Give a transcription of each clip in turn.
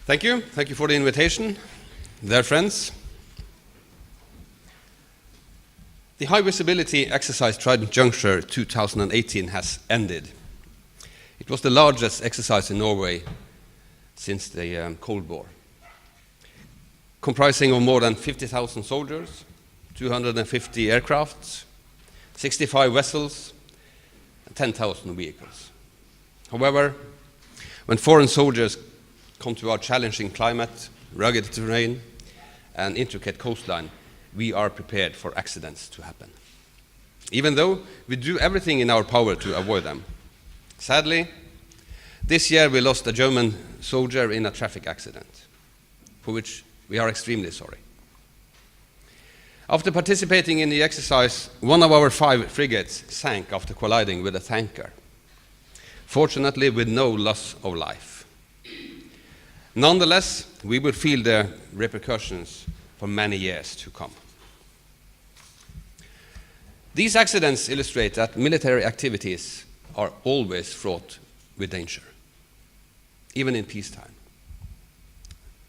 Thank you. Thank you for the invitation, dear friends. The high visibility exercise Trident Juncture 2018 has ended. It was the largest exercise in Norway since the Cold War, comprising of more than 50,000 soldiers, 250 aircrafts, 65 vessels, and 10,000 vehicles. However, when foreign soldiers come to our challenging climate, rugged terrain, and intricate coastline, we are prepared for accidents to happen, even though we do everything in our power to avoid them. Sadly, this year we lost a German soldier in a traffic accident, for which we are extremely sorry. After participating in the exercise, one of our 5 frigates sank after colliding with a tanker, fortunately with no loss of life. Nonetheless, we will feel the repercussions for many years to come. These accidents illustrate that military activities are always fraught with danger, even in peacetime.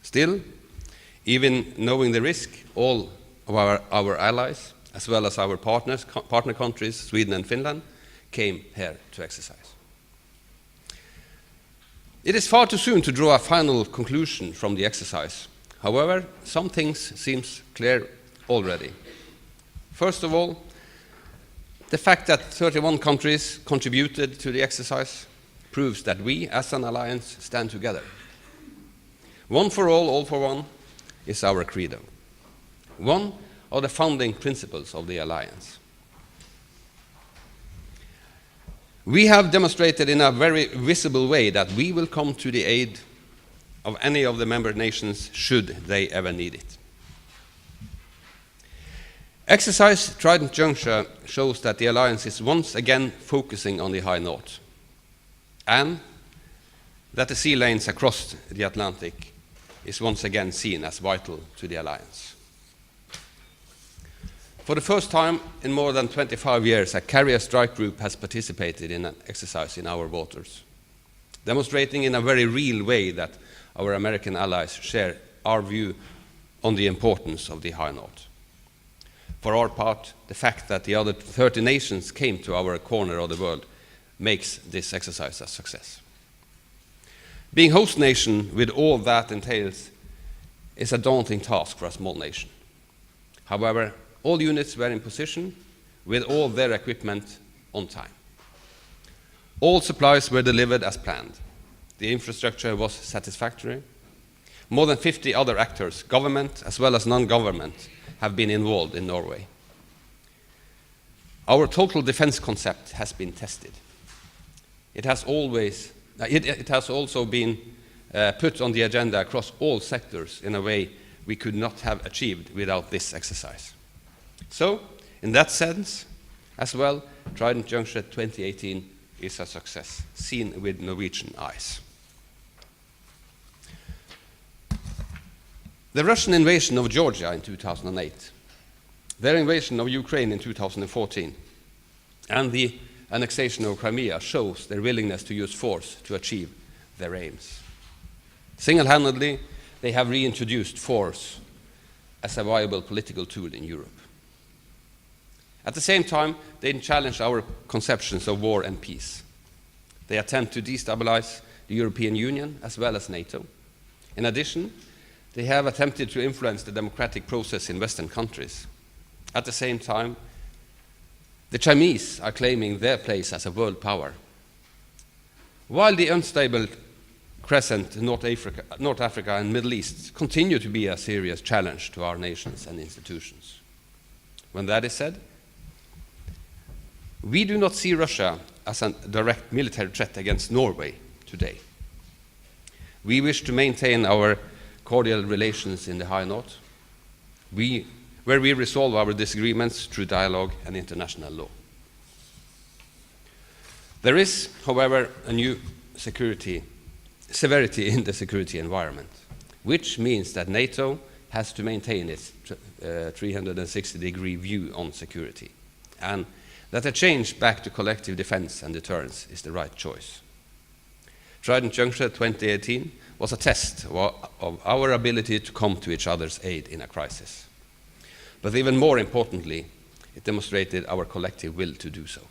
Still, even knowing the risk, all of our allies, as well as our partner countries, Sweden and Finland, came here to exercise. It is far too soon to draw a final conclusion from the exercise. However, some things seem clear already. First of all, the fact that 31 countries contributed to the exercise proves that we, as an alliance, stand together. One for all for one is our credo, one of the founding principles of the alliance. We have demonstrated in a very visible way that we will come to the aid of any of the member nations should they ever need it. Exercise Trident Juncture shows that the alliance is once again focusing on the high north, and that the sea lanes across the Atlantic is once again seen as vital to the alliance. For the first time in more than 25 years, a carrier strike group has participated in an exercise in our waters, demonstrating in a very real way that our American allies share our view on the importance of the high north. For our part, the fact that the other 30 nations came to our corner of the world makes this exercise a success. Being host nation with all that entails is a daunting task for a small nation. However, all units were in position with all their equipment on time. All supplies were delivered as planned. The infrastructure was satisfactory. More than 50 other actors, government as well as non-government, have been involved in Norway. Our total defense concept has been tested. It has also been put on the agenda across all sectors in a way we could not have achieved without this exercise. So, in that sense, as well, Trident Juncture 2018 is a success, seen with Norwegian eyes. The Russian invasion of Georgia in 2008, their invasion of Ukraine in 2014, and the annexation of Crimea shows their willingness to use force to achieve their aims. Single-handedly, they have reintroduced force as a viable political tool in Europe. At the same time, they challenge our conceptions of war and peace. They attempt to destabilize the European Union as well as NATO. In addition, they have attempted to influence the democratic process in Western countries. At the same time, the Chinese are claiming their place as a world power. While the unstable crescent North Africa and Middle East continue to be a serious challenge to our nations and institutions. When that is said, we do not see Russia as a direct military threat against Norway today. We wish to maintain our cordial relations in the high north, where we resolve our disagreements through dialogue and international law. There is, however, a new severity in the security environment, which means that NATO has to maintain its 360-degree view on security, and that a change back to collective defense and deterrence is the right choice. Trident Juncture 2018 was a test of our ability to come to each other's aid in a crisis. But even more importantly, it demonstrated our collective will to do so.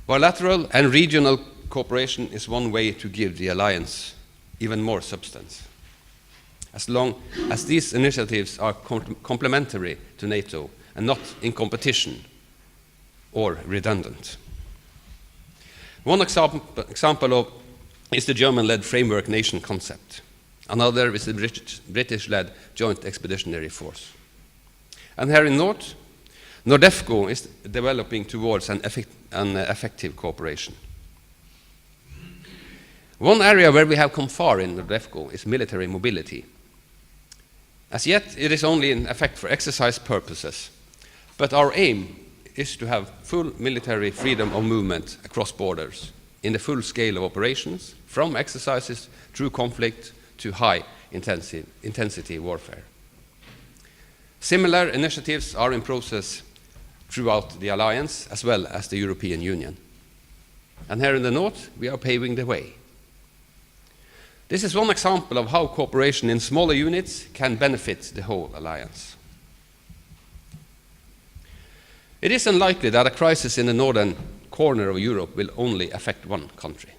Bilateral and regional cooperation is one way to give the alliance even more substance, as long as these initiatives are complementary to NATO and not in competition or redundant. One example is the German-led framework nation concept. Another is the British-led Joint Expeditionary Force. And here in North, NORDEFCO is developing towards an effective cooperation. One area where we have come far in NORDEFCO is military mobility. As yet, it is only in effect for exercise purposes, but our aim is to have full military freedom of movement across borders in the full scale of operations, from exercises through conflict to high intensity warfare. Similar initiatives are in process throughout the alliance as well as the European Union. And here in the North, we are paving the way. This is one example of how cooperation in smaller units can benefit the whole alliance. It is unlikely that a crisis in the northern corner of Europe will only affect one country.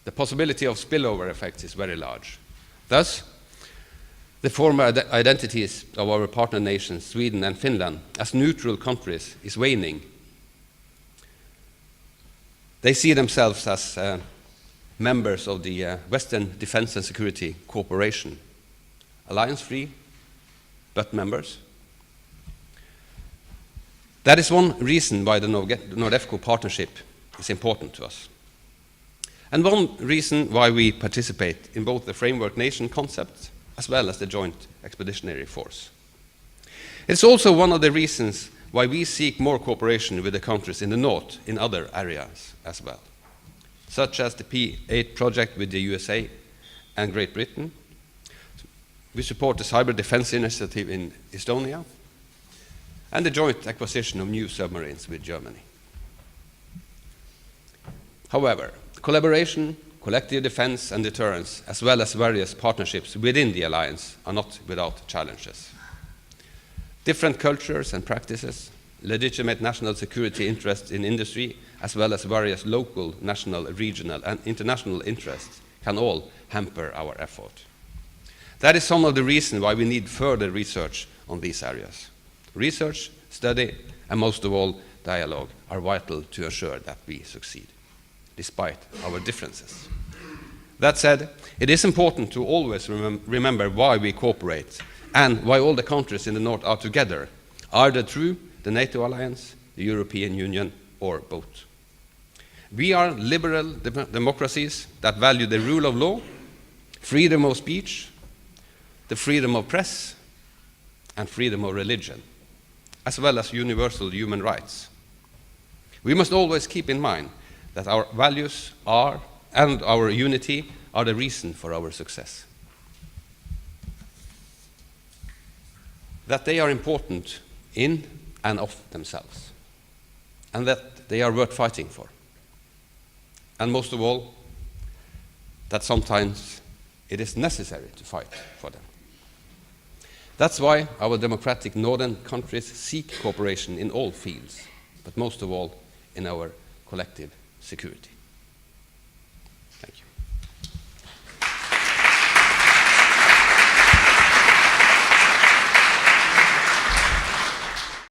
The possibility of spillover effects is very large. Thus, the former identities of our partner nations, Sweden and Finland, as neutral countries is waning. They see themselves as members of the Western Defence and Security Cooperation, alliance-free, but members. That is one reason why the NORDEFCO partnership is important to us. And one reason why we participate in both the framework nation concept as well as the Joint Expeditionary Force. It's also one of the reasons why we seek more cooperation with the countries in the North in other areas as well, such as the P8 project with the USA and Great Britain. We support the Cyber Defense Initiative in Estonia and the joint acquisition of new submarines with Germany. However, collaboration, collective defense and deterrence, as well as various partnerships within the alliance, are not without challenges. Different cultures and practices, legitimate national security interests in industry, as well as various local, national, regional and international interests can all hamper our effort. That is some of the reasons why we need further research on these areas. Research, study, and most of all, dialogue are vital to ensure that we succeed, despite our differences. That said, it is important to always remember why we cooperate and why all the countries in the North are together, either through the NATO alliance, the European Union, or both. We are liberal democracies that value the rule of law, freedom of speech, the freedom of press, and freedom of religion, as well as universal human rights. We must always keep in mind that our values are, and our unity are the reason for our success. That they are important in and of themselves, and that they are worth fighting for. And most of all, that sometimes it is necessary to fight for them. That's why our democratic northern countries seek cooperation in all fields, but most of all in our collective security.